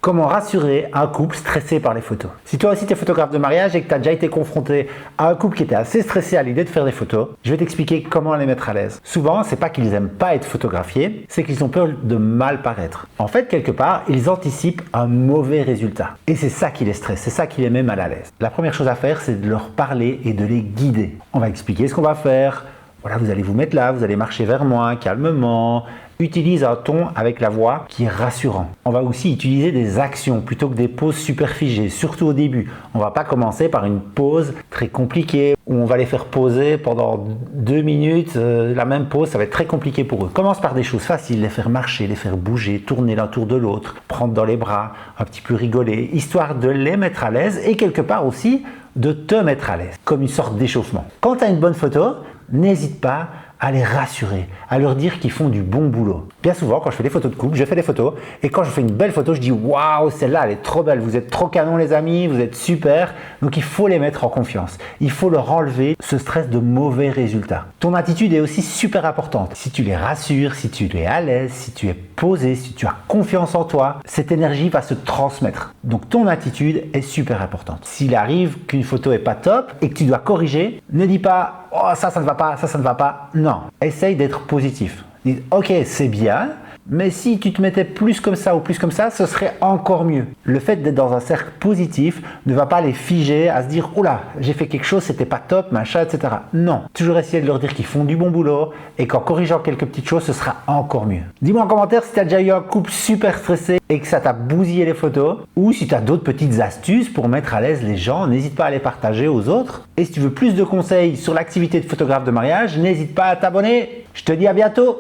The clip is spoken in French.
Comment rassurer un couple stressé par les photos? Si toi aussi tu es photographe de mariage et que tu as déjà été confronté à un couple qui était assez stressé à l'idée de faire des photos, je vais t'expliquer comment les mettre à l'aise. Souvent, c'est pas qu'ils aiment pas être photographiés, c'est qu'ils ont peur de mal paraître. En fait, quelque part, ils anticipent un mauvais résultat. Et c'est ça qui les stresse, c'est ça qui les met mal à l'aise. La première chose à faire, c'est de leur parler et de les guider. On va expliquer ce qu'on va faire. Voilà, vous allez vous mettre là, vous allez marcher vers moi calmement. Utilise un ton avec la voix qui est rassurant. On va aussi utiliser des actions plutôt que des poses super figées, surtout au début. On ne va pas commencer par une pose très compliquée où on va les faire poser pendant 2 minutes. La même pose, ça va être très compliqué pour eux. Commence par des choses faciles, les faire marcher, les faire bouger, tourner l'un tour de l'autre, prendre dans les bras, un petit peu rigoler, histoire de les mettre à l'aise et quelque part aussi de te mettre à l'aise, comme une sorte d'échauffement. Quand tu as une bonne photo, n'hésite pas à les rassurer, à leur dire qu'ils font du bon boulot. Bien souvent, quand je fais des photos de couple, je fais des photos et quand je fais une belle photo, je dis waouh, celle-là, elle est trop belle, vous êtes trop canon les amis, vous êtes super. Donc il faut les mettre en confiance. Il faut leur enlever ce stress de mauvais résultats. Ton attitude est aussi super importante. Si tu les rassures, si tu es à l'aise, si tu es posé, si tu as confiance en toi, cette énergie va se transmettre. Donc ton attitude est super importante. S'il arrive qu'une photo est pas top et que tu dois corriger, ne dis pas oh ça ne va pas, ça ne va pas. Non, essaye d'être positif. Dis ok, c'est bien, mais si tu te mettais plus comme ça ou plus comme ça, ce serait encore mieux. Le fait d'être dans un cercle positif ne va pas les figer à se dire oh là, j'ai fait quelque chose, c'était pas top, machin, etc. Non, toujours essayer de leur dire qu'ils font du bon boulot et qu'en corrigeant quelques petites choses, ce sera encore mieux. Dis-moi en commentaire si tu as déjà eu un couple super stressé et que ça t'a bousillé les photos ou si tu as d'autres petites astuces pour mettre à l'aise les gens, n'hésite pas à les partager aux autres. Et si tu veux plus de conseils sur l'activité de photographe de mariage, n'hésite pas à t'abonner. Je te dis à bientôt.